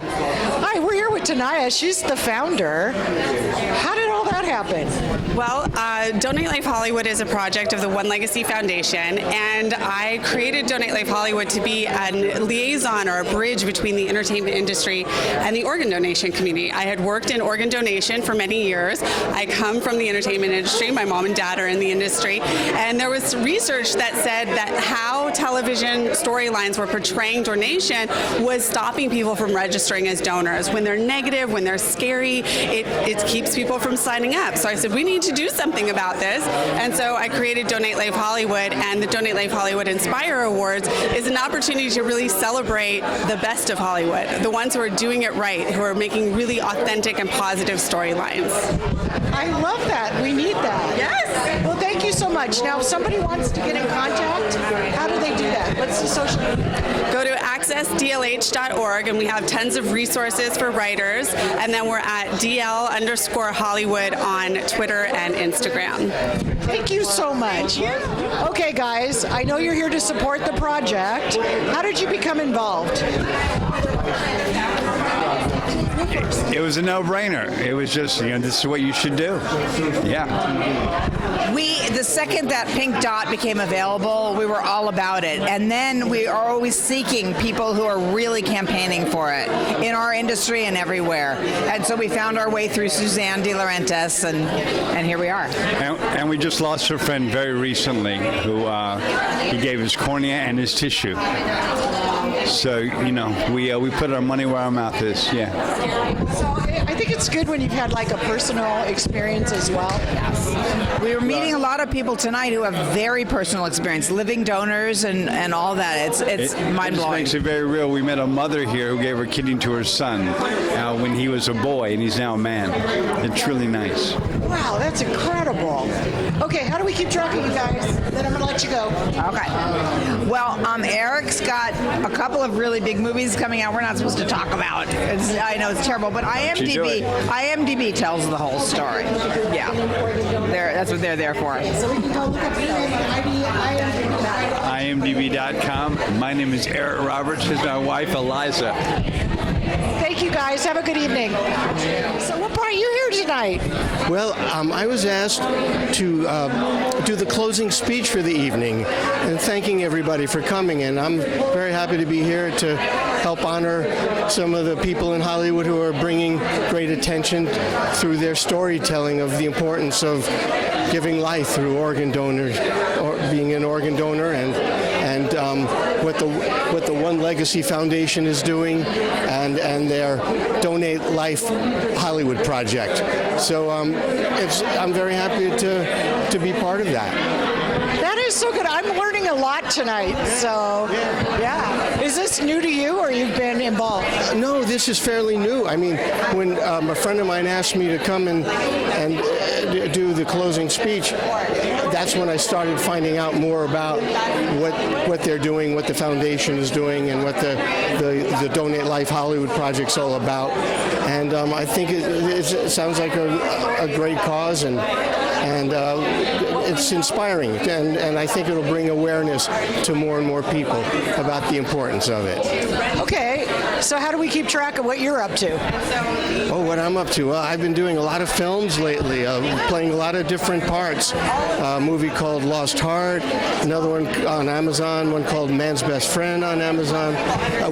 Hi, we're here with Tenaya. She's the founder. How did all that happen? Well, Donate Life Hollywood is a project of the One Legacy Foundation, and I created Donate Life Hollywood to be a liaison or a bridge between the entertainment industry and the organ donation community. I had worked in organ donation for many years. I come from the entertainment industry. My mom and dad are in the industry, and there was research that said that how television storylines were portraying donation was stopping people from registering as donors. When they're negative, when they're scary, it keeps people from signing up. So I said, we need to do something about this. And so I created Donate Life Hollywood, and the Donate Life Hollywood Inspire Awards is an opportunity to really celebrate the best of Hollywood, the ones who are doing it right, who are making really authentic and positive storylines. I love that. We need that. Yes. Well, thank you so much. Now, if somebody wants to get in contact, how do they do that? What's the social media? Go to accessdlh.org, and we have tons of resources for writers. And then we're at DL_Hollywood on Twitter and Instagram. Thank you so much. Okay, guys, I know you're here to support the project. How did you become involved? It was a no-brainer. It was just, this is what you should do. Yeah. The second that Pink Dot became available, we were all about it. And then we are always seeking people who are really campaigning for it in our industry and everywhere. And so we found our way through Suzanne De Laurentiis, and here we are. And we just lost a friend very recently who he gave his cornea and his tissue. So, we put our money where our mouth is, yeah. So I think it's good when you've had like a personal experience as well. Yes. We were meeting a lot of people tonight who have very personal experience, living donors and all that. It's mind-blowing. It makes it very real. We met a mother here who gave her kidney to her son when he was a boy, and he's now a man. It's really nice. Wow, that's incredible. Okay, how do we keep track of you guys? Then I'm going to let you go. Okay. Well, Eric's got a couple of really big movies coming out we're not supposed to talk about. I know it's terrible, but IMDb tells the whole story. Yeah. That's what they're there for. So we can go look up your name on IMDb.com. My name is Eric Roberts. This is my wife, Eliza. Thank you, guys. Have a good evening. So what brought you here tonight? Well, I was asked to do the closing speech for the evening and thanking everybody for coming, and I'm very happy to be here to help honor some of the people in Hollywood who are bringing great attention through their storytelling of the importance of giving life through organ donors, or being an organ donor, and what the One Legacy Foundation is doing, and their Donate Life Hollywood project. So I'm very happy to be part of that. That is so good. I'm learning a lot tonight. So, yeah. Is this new to you, or you've been involved? No, this is fairly new. I mean, when a friend of mine asked me to come and do the closing speech, that's when I started finding out more about what they're doing, what the foundation is doing, and what the Donate Life Hollywood project's all about. And I think it sounds like a great cause, and it's inspiring, and I think it'll bring awareness to more and more people about the importance of it. Okay, so how do we keep track of what you're up to? Oh, what I'm up to? Well, I've been doing a lot of films lately, playing a lot of different parts. A movie called Lost Heart, another one on Amazon, one called Man's Best Friend on Amazon.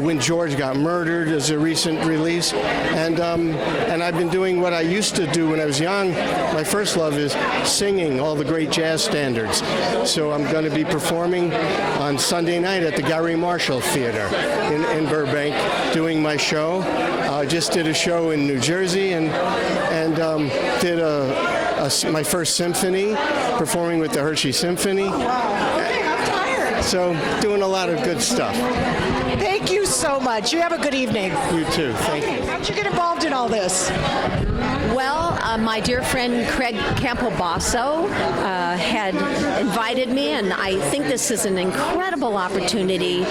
When George Got Murdered is a recent release, and I've been doing what I used to do when I was young. My first love is singing all the great jazz standards. So I'm going to be performing on Sunday night at the Gary Marshall Theater in Burbank, doing my show. Just did a show in New Jersey and did my first symphony, performing with the Hershey Symphony. Wow. Okay, I'm tired. So doing a lot of good stuff. Thank you so much. You have a good evening. You too. Thank you. How'd you get involved in all this? Well, my dear friend Craig Campobasso had invited me, and I think this is an incredible opportunity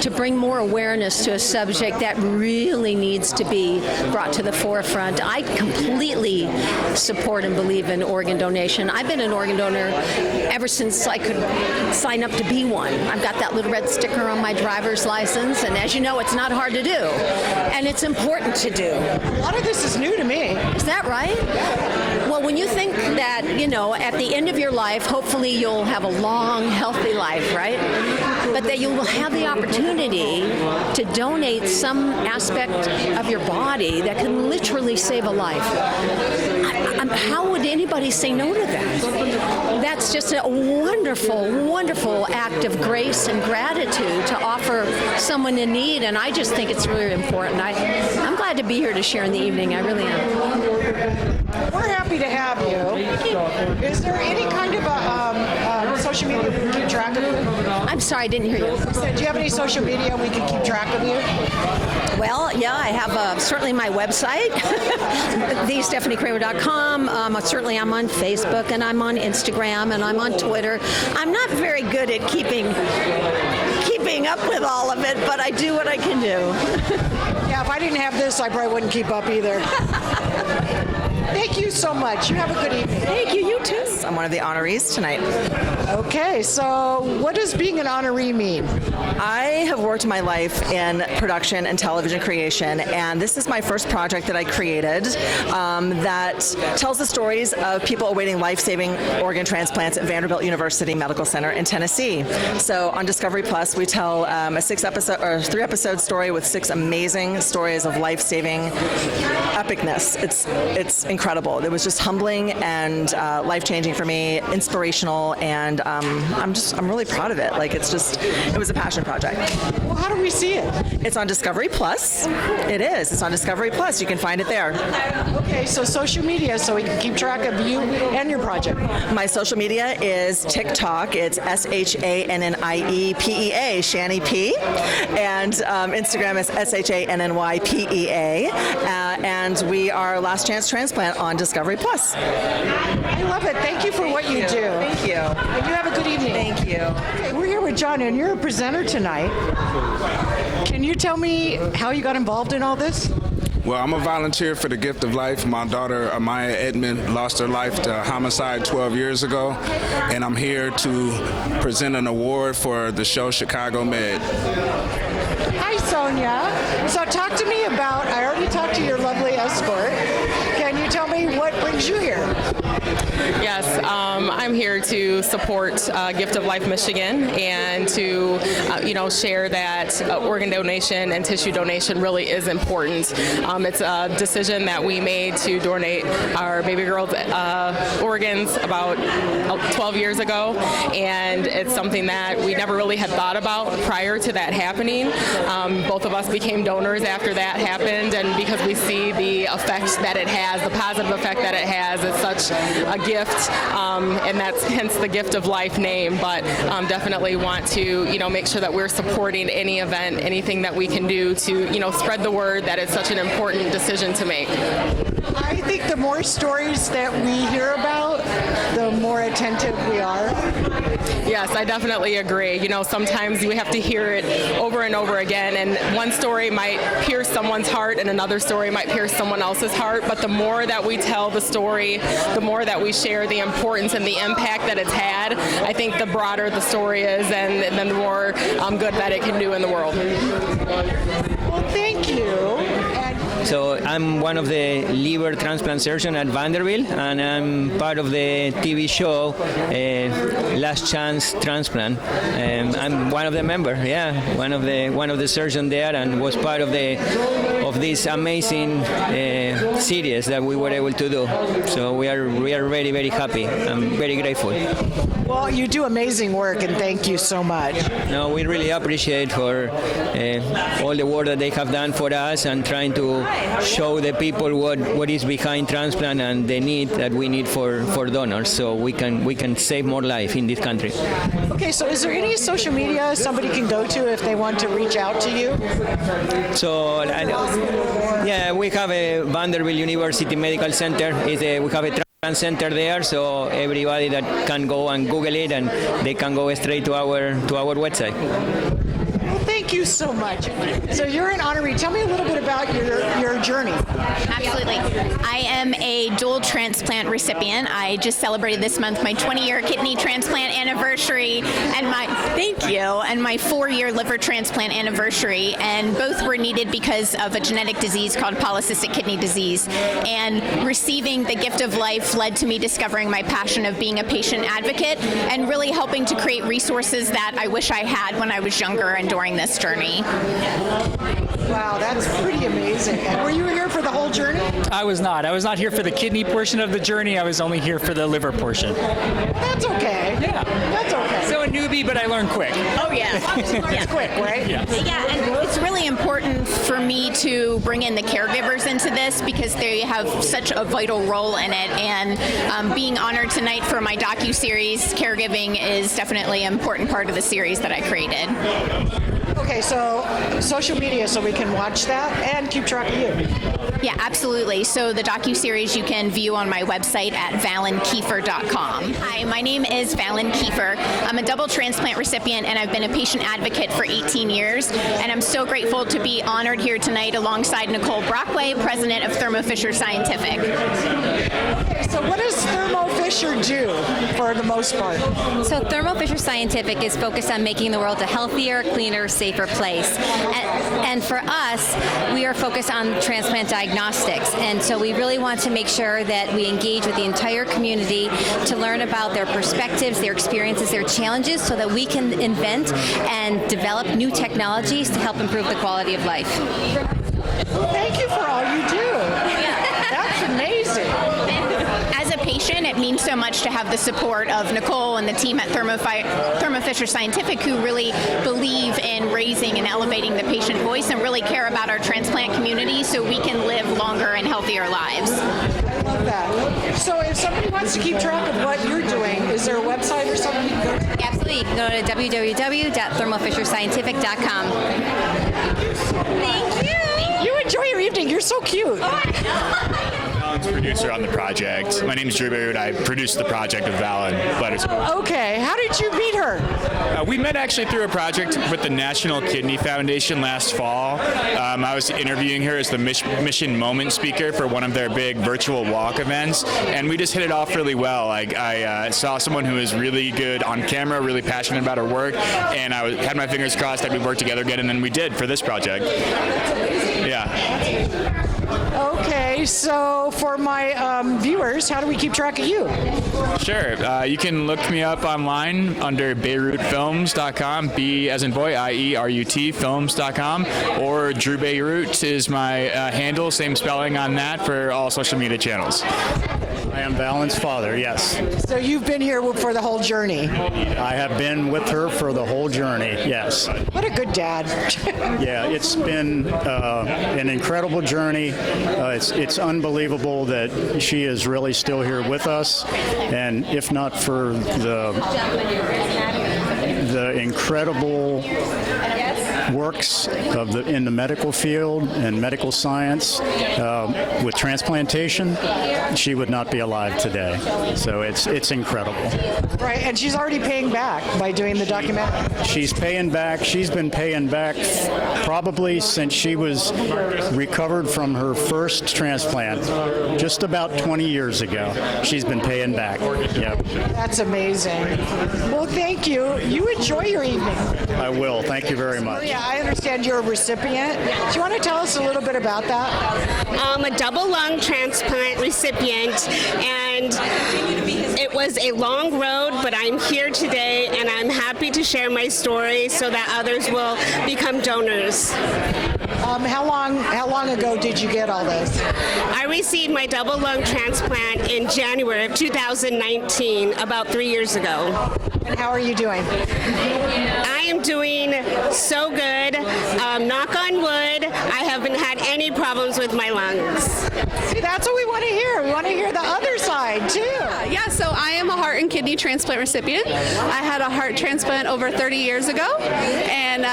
to bring more awareness to a subject that really needs to be brought to the forefront. I completely support and believe in organ donation. I've been an organ donor ever since I could sign up to be one. I've got that little red sticker on my driver's license, and as you know, it's not hard to do, and it's important to do. A lot of this is new to me. Is that right? Well, when you think that, at the end of your life, hopefully you'll have a long, healthy life, right? But that you will have the opportunity to donate some aspect of your body that can literally save a life. How would anybody say no to that? That's just a wonderful, wonderful act of grace and gratitude to offer someone in need, and I just think it's really important. I'm glad to be here to share in the evening. I really am. We're happy to have you. Is there any kind of a social media we can keep track of you? I'm sorry, I didn't hear you. Do you have any social media we can keep track of you? Well, yeah, I have certainly my website, thestephaniekramer.com. Certainly I'm on Facebook, and I'm on Instagram, and I'm on Twitter. I'm not very good at keeping up with all of it, but I do what I can do. Yeah, if I didn't have this, I probably wouldn't keep up either. Thank you so much. You have a good evening. Thank you. You too. I'm one of the honorees tonight. Okay, so what does being an honoree mean? I have worked my life in production and television creation, and this is my first project that I created that tells the stories of people awaiting life-saving organ transplants at Vanderbilt University Medical Center in Tennessee. So on Discovery Plus, we tell a 3-episode story with 6 amazing stories of life-saving epicness. It's incredible. It was just humbling and life-changing for me, inspirational, and I'm really proud of it. It was a passion project. Well, how do we see it? It's on Discovery Plus. It is. It's on Discovery Plus. You can find it there. Okay, so social media, so we can keep track of you and your project. My social media is TikTok. It's SHANNIEPEA, Shanny P. And Instagram is SHANNYPEA. And we are Last Chance Transplant on Discovery Plus. I love it. Thank you for what you do. Thank you. And you have a good evening. Thank you. Okay, we're here with John, and you're a presenter tonight. Can you tell me how you got involved in all this? Well, I'm a volunteer for the Gift of Life. My daughter, Amaya Edmond, lost her life to homicide 12 years ago, and I'm here to present an award for the show Chicago Med. Hi, Sonya. So talk to me about, I already talked to your lovely escort. Can you tell me what brings you here? Yes, I'm here to support Gift of Life Michigan and to, share that organ donation and tissue donation really is important. It's a decision that we made to donate our baby girl's organs about 12 years ago, and it's something that we never really had thought about prior to that happening. Both of us became donors after that happened, and because we see the effect that it has, the positive effect that it has, it's such a gift, and that's hence the Gift of Life name, but definitely want to, make sure that we're supporting any event, anything that we can do to, spread the word that it's such an important decision to make. I think the more stories that we hear about, the more attentive we are. Yes, I definitely agree. Sometimes we have to hear it over and over again, and one story might pierce someone's heart and another story might pierce someone else's heart, but the more that we tell the story, the more that we share the importance and the impact that it's had, I think the broader the story is, and then the more good that it can do in the world. Well, thank you. So I'm one of the liver transplant surgeons at Vanderbilt, and I'm part of the TV show Last Chance Transplant. I'm one of the members, one of the surgeons there, and was part of this amazing series that we were able to do. So we are very, very happy. I'm very grateful. Well, you do amazing work, and thank you so much. No, we really appreciate for all the work that they have done for us and trying to to show the people what is behind transplant and the need that we need for donors, so we can save more life in this country. Okay, so is there any social media somebody can go to if they want to reach out to you? So, we have a Vanderbilt University Medical Center. We have a transplant center there, so everybody that can go and Google it, and they can go straight to our website. Well, thank you so much. So you're an honoree. Tell me a little bit about your journey. Absolutely. I am a dual transplant recipient. I just celebrated this month my 20-year kidney transplant anniversary and my 4-year liver transplant anniversary, and both were needed because of a genetic disease called polycystic kidney disease. And receiving the gift of life led to me discovering my passion of being a patient advocate and really helping to create resources that I wish I had when I was younger and during this journey. Wow, that's pretty amazing. And were you here for the whole journey? I was not. I was not here for the kidney portion of the journey. I was only here for the liver portion. That's okay. Yeah. That's okay. So a newbie, but I learned quick. Oh, yeah. It's quick, right? Yeah. Yeah, and it's really important for me to bring in the caregivers into this because they have such a vital role in it. And being honored tonight for my docu-series, caregiving is definitely an important part of the series that I created. Okay, so social media so we can watch that and keep track of you. Yeah, absolutely. So the docu-series you can view on my website at ValenKeefer.com. Hi, my name is Valen Keefer. I'm a double transplant recipient and I've been a patient advocate for 18 years. And I'm so grateful to be honored here tonight alongside Nicole Brockway, president of Thermo Fisher Scientific. Okay, so what does Thermo Fisher do for the most part? So Thermo Fisher Scientific is focused on making the world a healthier, cleaner, safer place. And for us, we are focused on transplant diagnostics. And so we really want to make sure that we engage with the entire community to learn about their perspectives, their experiences, their challenges, so that we can invent and develop new technologies to help improve the quality of life. Thank you for all you do. That's amazing. As a patient, it means so much to have the support of Nicole and the team at Thermo Fisher Scientific, who really believe in raising and elevating the patient voice and really care about our transplant community so we can live longer and healthier lives. I love that. So if somebody wants to keep track of what you're doing, is there a website or something you can go to? Absolutely. You can go to www.thermofisherscientific.com. Thank you. You enjoy your evening. You're so cute. Producer on the project. My name is Bierut. I produced the project of Valen. Okay, how did you meet her? We met actually through a project with the National Kidney Foundation last fall. I was interviewing her as the Mission Moment speaker for one of their big virtual walk events, and we just hit it off really well. I saw someone who was really good on camera, really passionate about her work, and I had my fingers crossed that we'd work together again, and then we did for this project. Yeah. Okay, so for my viewers, how do we keep track of you? Sure. You can look me up online under BierutFilms.com, B as in boy, I-E-R-U-T, films.com, or Drew Bierut is my handle, same spelling on that for all social media channels. I am Valen's father, yes. So you've been here for the whole journey? I have been with her for the whole journey, yes. What a good dad. Yeah, it's been an incredible journey. It's unbelievable that she is really still here with us, and if not for the incredible works in the medical field and medical science with transplantation, she would not be alive today. So it's incredible. Right, and she's already paying back by doing the documentary. She's paying back. She's been paying back probably since she was recovered from her first transplant, just about 20 years ago. She's been paying back. Yep. That's amazing. Well, thank you. You enjoy your evening. I will. Thank you very much. Yeah, I understand you're a recipient. Do you want to tell us a little bit about that? I'm a double lung transplant recipient, and it was a long road, but I'm here today, and I'm happy to share my story so that others will become donors. How long ago did you get all this? I received my double lung transplant in January of 2019, about 3 years ago. And how are you doing? I am doing so good. Knock on wood, I haven't had any any problems with my lungs. See, that's what we want to hear. We want to hear the other side, too. Yeah, so I am a heart and kidney transplant recipient. I had a heart transplant over 30 years ago, and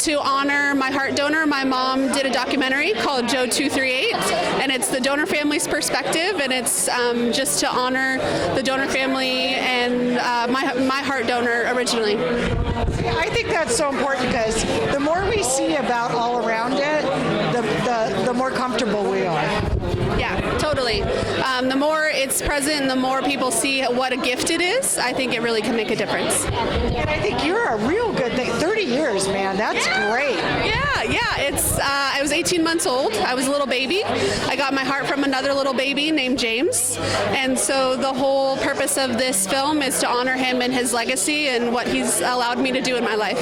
to honor my heart donor, my mom did a documentary called Joe 238, and it's the donor family's perspective, and it's just to honor the donor family and my heart donor originally. I think that's so important because the more we see about all around it, the more comfortable we are. Yeah, totally. The more it's present, the more people see what a gift it is. I think it really can make a difference. And I think you're a real good thing. 30 years, man. That's great. Yeah. It's. I was 18 months old. I was a little baby. I got my heart from another little baby named James. And so the whole purpose of this film is to honor him and his legacy and what he's allowed me to do in my life.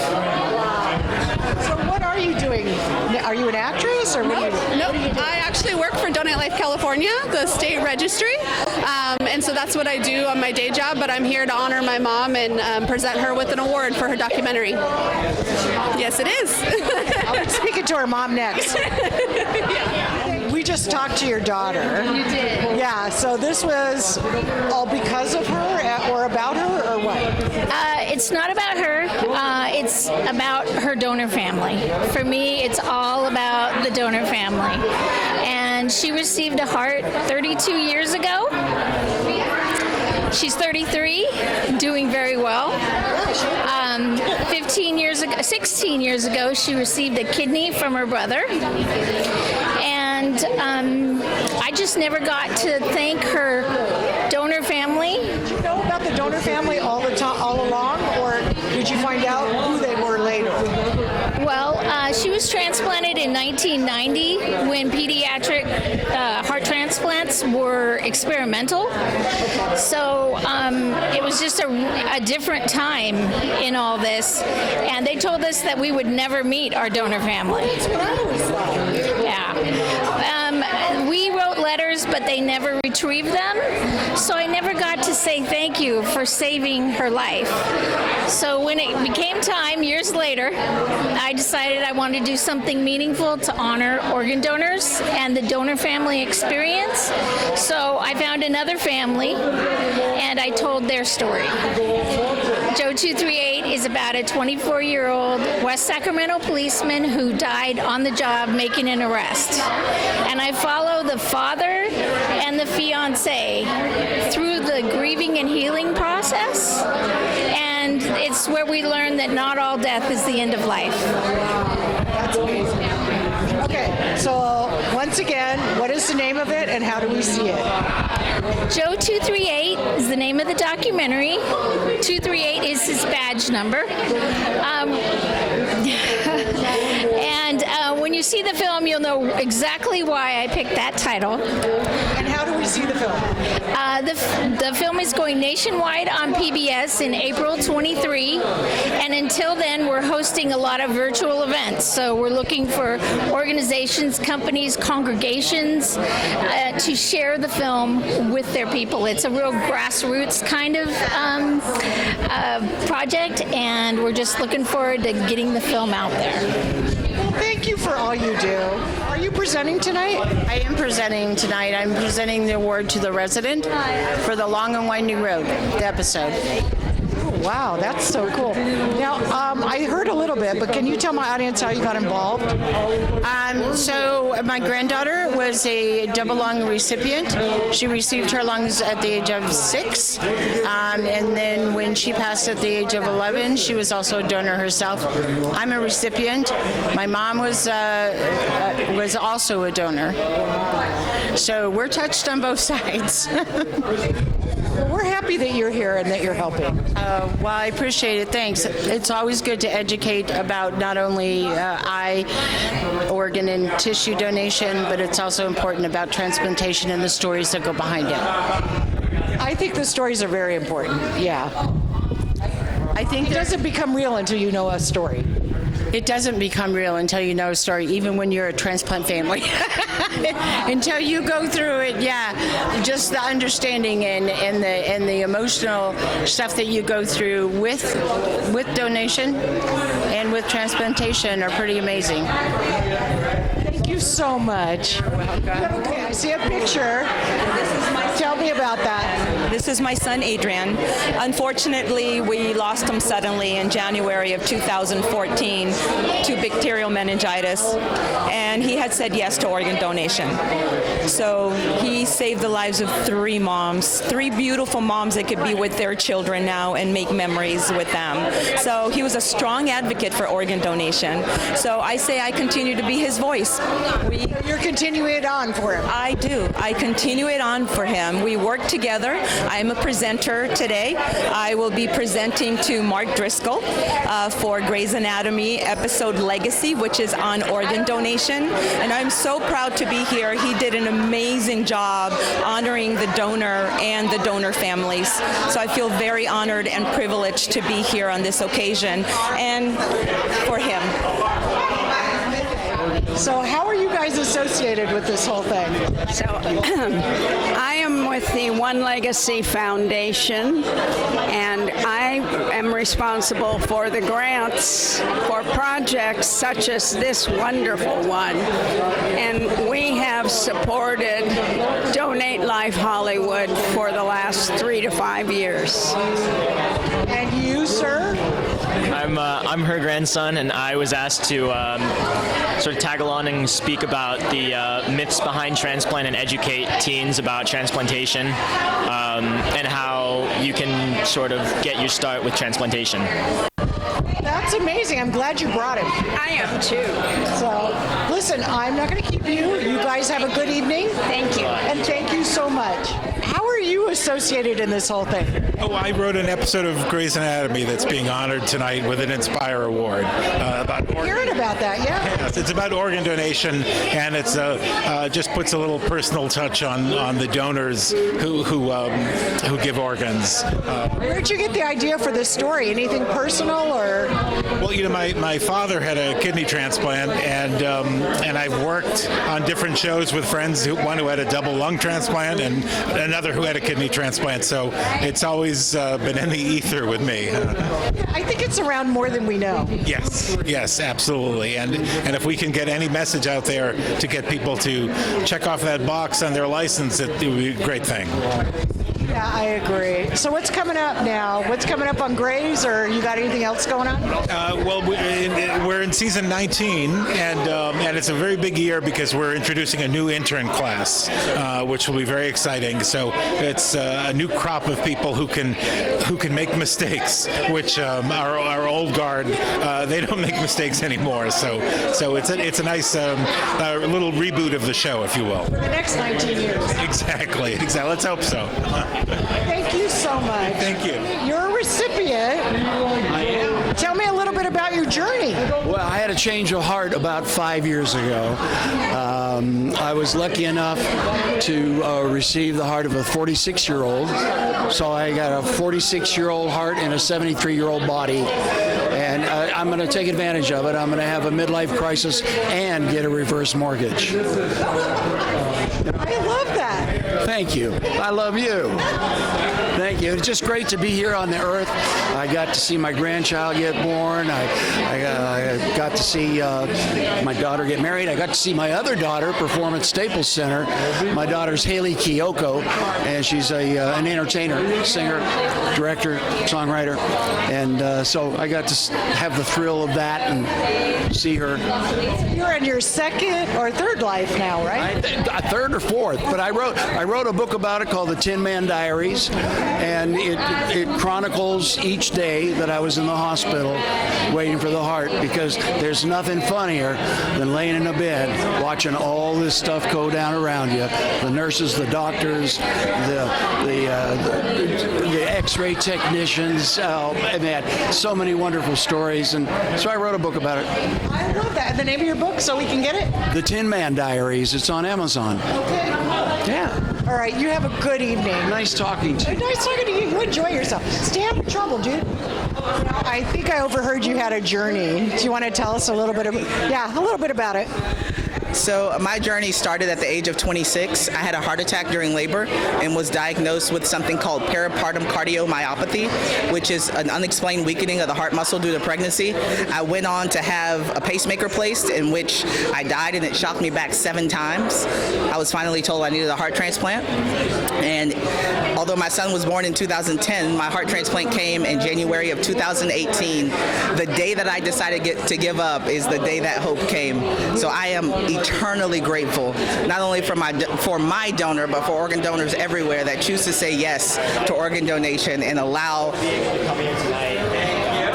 So what are you doing? Are you an actress? Or Nope. I actually work for Donate Life California, the state registry. And so that's what I do on my day job, but I'm here to honor my mom and present her with an award for her documentary. Yes, it is. I'll be speaking to her mom next. We just talked to your daughter. You did. Yeah, so this was all because of her or about her or what? It's not about her. It's about her donor family. For me, it's all about the donor family. And she received a heart 32 years ago. She's 33, doing very well. 16 years ago, she received a kidney from her brother. And I just never got to thank her donor family. Did you know about the donor family all along, or did you find out who they were later? Well, she was transplanted in 1990 when pediatric heart transplants were experimental. So it was just a different time in all this. And they told us that we would never meet our donor family. Yeah. We wrote letters, but they never retrieved them. So I never got to say thank you for saving her life. So when it became time, years later, I decided I wanted to do something meaningful to honor organ donors and the donor family experience. So I found another family, and I told their story. Joe 238 is about a 24-year-old West Sacramento policeman who died on the job making an arrest. And I follow the father and the fiancé through the grieving and healing process. And it's where we learn that not all death is the end of life. That's amazing. Okay, so once again, what is the name of it and how do we see it? Joe 238 is the name of the documentary. 238 is his badge number. And when you see the film, you'll know exactly why I picked that title. And how do we see the film? The film is going nationwide on PBS in April 23. And until then, we're hosting a lot of virtual events. So we're looking for organizations, companies, congregations to share the film with their people. It's a real grassroots kind of project, and we're just looking forward to getting the film out there. Well, thank you for all you do. Are you presenting tonight? I am presenting tonight. I'm presenting the award to the resident for the Long and Winding Road, the episode. Wow, that's so cool. Now, I heard a little bit, but can you tell my audience how you got involved? So my granddaughter was a double lung recipient. She received her lungs at the age of 6, and then when she passed at the age of 11, she was also a donor herself. I'm a recipient. My mom was also a donor. So we're touched on both sides. Well, we're happy that you're here and that you're helping. Well, I appreciate it. Thanks. It's always good to educate about not only eye, organ, and tissue donation, but it's also important about transplantation and the stories that go behind it. I think the stories are very important, yeah. I think it doesn't become real until you know a story. It doesn't become real until you know a story, even when you're a transplant family. Until you go through it, yeah. Just the understanding and the emotional stuff that you go through with donation and with transplantation are pretty amazing. Thank Thank you so much. You're welcome. Okay, I see a picture. Tell me about that. This is my son, Adrian. Unfortunately, we lost him suddenly in January of 2014 to bacterial meningitis, and he had said yes to organ donation. So he saved the lives of 3 moms, 3 beautiful moms that could be with their children now and make memories with them. So he was a strong advocate for organ donation. So I say I continue to be his voice. You're continuing it on for him. I do. I continue it on for him. We work together. I'm a presenter today. I will be presenting to Mark Driscoll for Grey's Anatomy episode Legacy, which is on organ donation. And I'm so proud to be here. He did an amazing job honoring the donor and the donor families. So I feel very honored and privileged to be here on this occasion and for him. So how are you guys associated with this whole thing? So I am with the One Legacy Foundation, and I am responsible for the grants for projects such as this wonderful one. And we have supported Donate Life Hollywood for the last 3 to 5 years. And you, sir? I'm her grandson, and I was asked to sort of tag along and speak about the myths behind transplant and educate teens about transplantation and how you can sort of get your start with transplantation. That's amazing. I'm glad you brought him. I am too. So, listen, I'm not going to keep you. You guys have a good evening. Thank you. And thank you so much. How are you associated in this whole thing? Oh, I wrote an episode of Grey's Anatomy that's being honored tonight with an Inspire Award. Hearing about that, yeah. Yes, it's about organ donation, and it's just puts a little personal touch on the donors who give organs. Where'd you get the idea for this story? Anything personal or? Well, you know, my father had a kidney transplant, and I've worked on different shows with friends. One who had a double lung transplant, and another who had a kidney transplant. So it's always been in the ether with me. I think it's around more than we know. Yes, absolutely. And if we can get any message out there to get people to check off that box on their license, it would be a great thing. Yeah, I agree. So what's coming up now? What's coming up on Grey's, or you got anything else going on? Well, we're in season 19, and it's a very big year because we're introducing a new intern class, which will be very exciting. So it's a new crop of people who can make mistakes, which our old guard they don't make mistakes anymore. So it's a nice little reboot of the show, if you will. For the next 19 years. Exactly. Let's hope so. Thank you so much. Thank you. You're a recipient. I am. Tell me a little bit about your journey. Well, I had a change of heart about 5 years ago. I was lucky enough to receive the heart of a 46-year-old. So I got a 46-year-old heart and a 73-year-old body. And I'm going to take advantage of it. I'm going to have a midlife crisis and get a reverse mortgage. I love that. Thank you. I love you. Thank you. It's just great to be here on the earth. I got to see my grandchild get born. I got to see my daughter get married. I got to see my other daughter perform at Staples Center. My daughter's Haley Kiyoko, and she's an entertainer, singer, director, songwriter. And so I got to have the thrill of that and see her. You're in your second or third life now, right? Third or fourth, but I wrote a book about it called The Tin Man Diaries, and it chronicles each day that I was in the hospital waiting for the heart, because there's nothing funnier than laying in a bed watching all this stuff go down around you. The nurses, the doctors, the X-ray technicians. Man, so many wonderful stories, and so I wrote a book about it. I love that. The name of your book, so we can get it? The Tin Man Diaries. It's on Amazon. Okay. Yeah. All right, you have a good evening. Nice talking to you. Nice talking to you. You enjoy yourself. Stay out of trouble, dude. I think I overheard you had a journey. Do you want to tell us a little bit about it? So my journey started at the age of 26. I had a heart attack during labor and was diagnosed with something called peripartum cardiomyopathy, which is an unexplained weakening of the heart muscle due to pregnancy. I went on to have a pacemaker placed, in which I died, and it shocked me back 7 times. I was finally told I needed a heart transplant. And although my son was born in 2010, my heart transplant came in January of 2018. The day that I decided to give up is the day that hope came. So I am eternally grateful, not only for my donor, but for organ donors everywhere that choose to say yes to organ donation and allow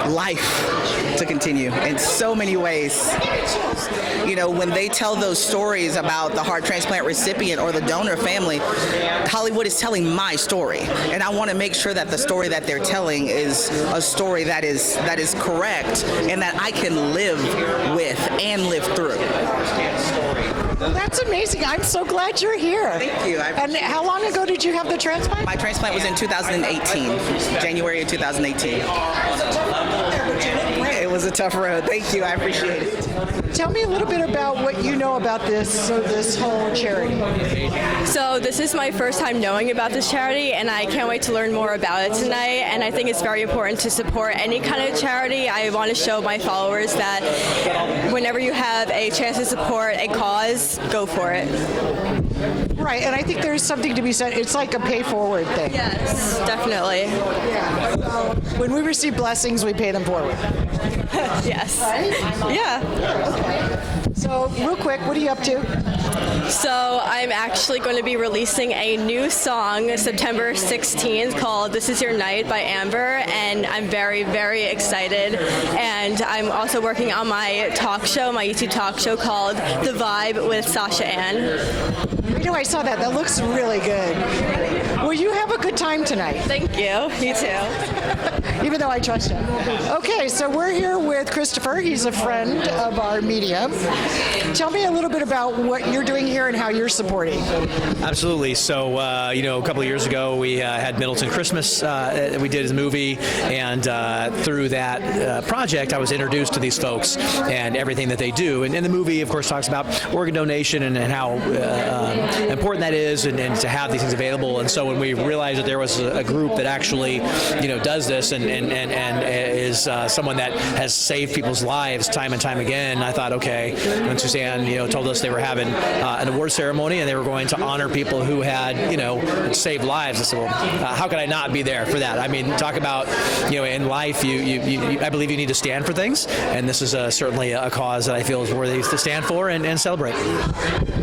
life to continue in so many ways. You know, when they tell those stories about the heart transplant recipient or the donor family, Hollywood is telling my story, and I want to make sure that the story that they're telling is a story that is correct and that I can live with and live through. Well, that's amazing. I'm so glad you're here. Thank you. And how long ago did you have the transplant? My transplant was in 2018, January of 2018. It was a tough road. Thank you. I appreciate it. Tell me a little bit about what you know about this whole charity. So this is my first time knowing about this charity, and I can't wait to learn more about it tonight. And I think it's very important to support any kind of charity. I want to show my followers that whenever you have a chance to support a cause, go for it. Right, and I think there's something to be said. It's like a pay-forward thing. Yes, definitely. Yeah. So when we receive blessings, we pay them forward. Yes. Right? Yeah. Okay. So real quick, what are you up to? So I'm actually going to be releasing a new song September 16th called This Is Your Night by Amber, and I'm very, very excited. And I'm also working on my talk show, my YouTube talk show called The Vibe with Sasha Ann. You know, I saw that. That looks really good. Well, you have a good time tonight. Thank you. You too. Even though I trust you. Okay, so we're here with Christopher. He's a friend of our media. Tell me a little bit about what you're doing here and how you're supporting. Absolutely. So, a couple of years ago, we had Middleton Christmas. We did a movie, and through that project, I was introduced to these folks and everything that they do. And the movie, of course, talks about organ donation and how important that is, and to have these things available. And so when we realized that there was a group that actually, does this and is someone that has saved people's lives time and time again, I thought, okay. When Suzanne, told us they were having an award ceremony and they were going to honor people who had, saved lives, I said, well, how could I not be there for that? I mean, talk about, in life, I believe you need to stand for things, and this is certainly a cause that I feel is worthy to stand for and celebrate.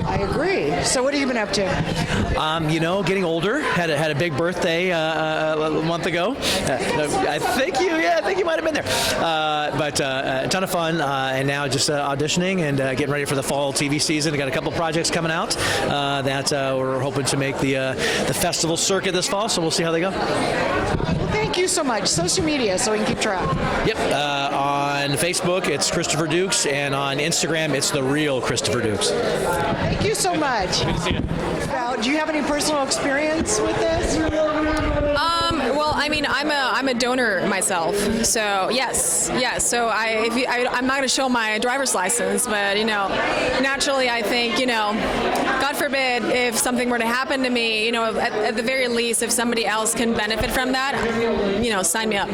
I agree. So what have you been up to? Getting older. Had a big birthday a month ago. I think you might have been there. But a ton of fun, and now just auditioning and getting ready for the fall TV season. I got a couple projects coming out that we're hoping to make the festival circuit this fall. So we'll see how they go. Well, thank you so much. Social media, so we can keep track. Yep. On Facebook, it's Christopher Dukes, and on Instagram, it's The Real Christopher Dukes. Thank you so much. Good to see you. Do you have any personal experience with this? Well, I mean, I'm a donor myself, so yes. So I'm not going to show my driver's license, but naturally, I think God forbid if something were to happen to me, at the very least, if somebody else can benefit from that, sign me up.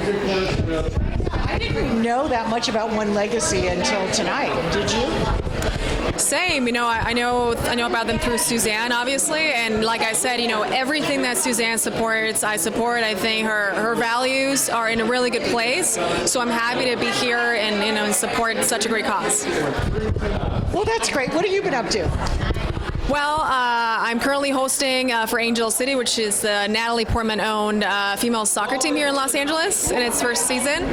I didn't know that much about One Legacy until tonight. Did you? Same, I know about them through Suzanne, obviously, and like I said, everything that Suzanne supports, I support. I think her values are in a really good place, so I'm happy to be here and support such a great cause. Well, that's great. What have you been up to? Well, I'm currently hosting for Angel City, which is the Natalie Portman-owned female soccer team here in Los Angeles in its first season.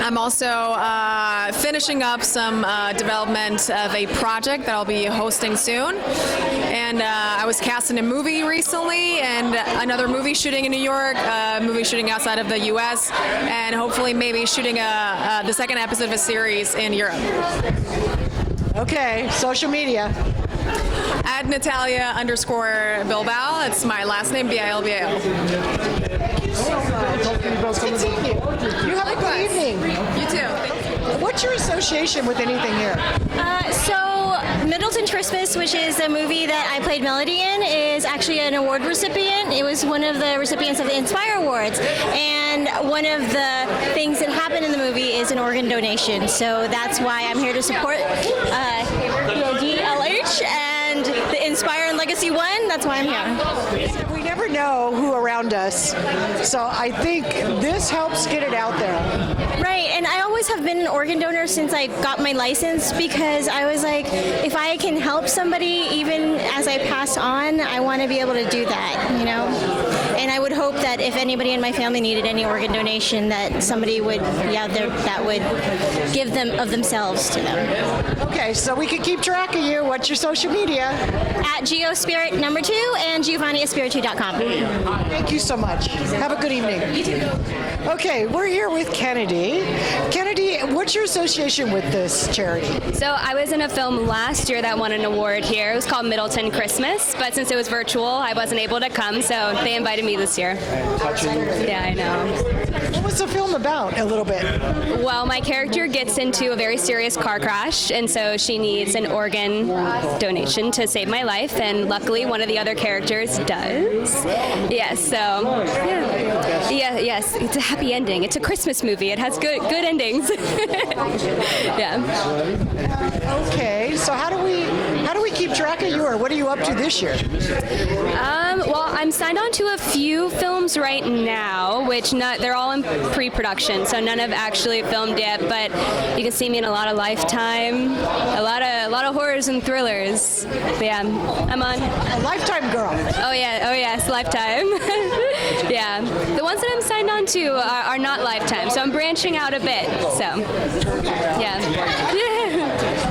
I'm also finishing up some development of a project that I'll be hosting soon. And I was cast in a movie recently, and another movie shooting in New York, movie shooting outside of the U.S., and hopefully maybe shooting the second episode of a series in Europe. Okay, social media. At Natalia_Bilbao. It's my last name, Bilbao. Thank you so much. Good seeing you. You have a good evening. You too. What's your association with anything here? So Middleton Christmas, which is a movie that I played Melody in, is actually an award recipient. It was one of the recipients of the Inspire Awards. And one of the things that happened in the movie is an organ donation. So that's why I'm here to support DLH and the Inspire and Legacy one. That's why I'm here. We never know who around us, so I think this helps get it out there. Right, and I always have been an organ donor since I got my license because I was like, if I can help somebody even as I pass on, I want to be able to do that, you know? And I would hope that if anybody in my family needed any organ donation, that somebody would be out there that would give them of themselves to them. Okay, so we can keep track of you. What's your social media? At GeoSpirit #2 and GiovanniAspirit2.com. Thank you so much. Have a good evening. You too. Okay, we're here with Kennedy. Kennedy, what's your association with this charity? So I was in a film last year that won an award here. It was called Middleton Christmas, but since it was virtual, I wasn't able to come, so they invited me this year. Yeah, I know. What was the film about, a little bit? Well, my character gets into a very serious car crash, and so she needs an organ donation to save my life, and luckily one of the other characters does. Yes, so, yes, it's a happy ending. It's a Christmas movie. It has good endings. Yeah. Okay, so how do we keep track of you, or what are you up to this year? Well, I'm signed on to a few films right now, which they're all in pre-production, so none have actually filmed yet. But you can see me in a lot of Lifetime, a lot of horrors and thrillers. But yeah, I'm on. A Lifetime girl. Oh yes, Lifetime. Yeah, the ones that I'm signed on to are not Lifetime, so I'm branching out a bit. So, yeah.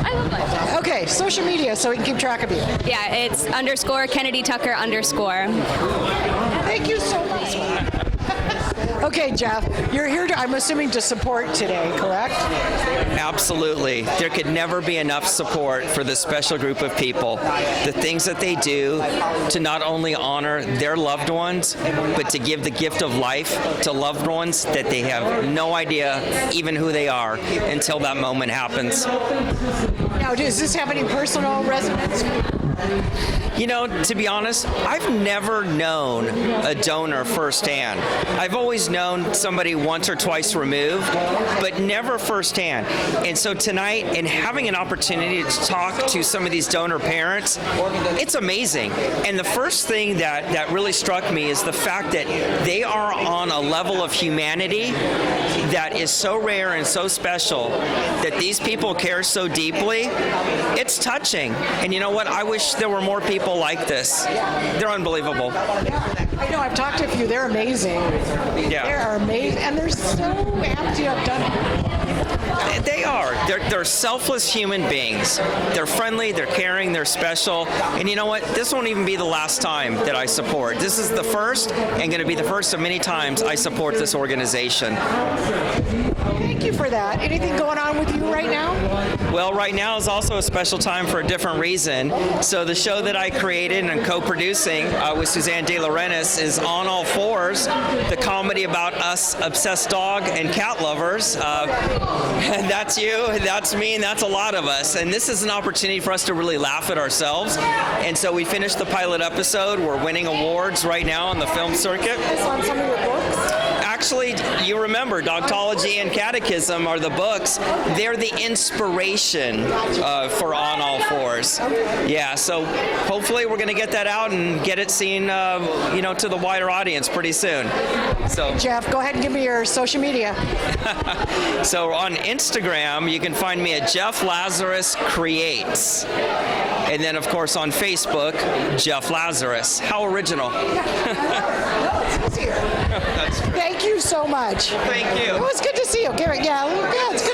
I love Lifetime. Okay, social media, so we can keep track of you. Yeah, it's _Kennedy Tucker _ Thank you so much. Okay, Jeff, you're here, I'm assuming, to support today, correct? Absolutely. There could never be enough support for this special group of people. The things that they do to not only honor their loved ones, but to give the gift of life to loved ones that they have no idea even who they are until that moment happens. Now, does this have any personal resonance? You know, to be honest, I've never known a donor firsthand. I've always known somebody once or twice removed, but never firsthand. And so tonight, and having an opportunity to talk to some of these donor parents, it's amazing. And the first thing that really struck me is the fact that they are on a level of humanity that is so rare and so special, that these people care so deeply. It's touching. And you know what? I wish there were more people like this. They're unbelievable. I know, I've talked to a few. They're amazing. Yeah. They're amazing, and they're so happy to have done it. They are. They're selfless human beings. They're friendly, they're caring, they're special. And you know what? This won't even be the last time that I support. This is the first, and going to be the first of many times I support this organization. Thank you for that. Anything going on with you right now? Well, right now is also a special time for a different reason. So the show that I created and co-producing with Suzanne De Laurentiis is On All Fours, the comedy about us obsessed dog and cat lovers. And that's you, that's me, and that's a lot of us. And this is an opportunity for us to really laugh at ourselves. And so we finished the pilot episode. We're winning awards right now on the film circuit. On some of your books? Actually, you remember, Doctology and Catechism are the books. They're the inspiration for On All Fours. Yeah, so hopefully we're going to get that out and get it seen, to the wider audience pretty soon. So, Jeff, go ahead and give me your social media. So on Instagram, you can find me at Jeff Lazarus Creates. And then, of course, on Facebook, Jeff Lazarus. How original. Thank you so much. Thank you. It was good to see you. Yeah, it's good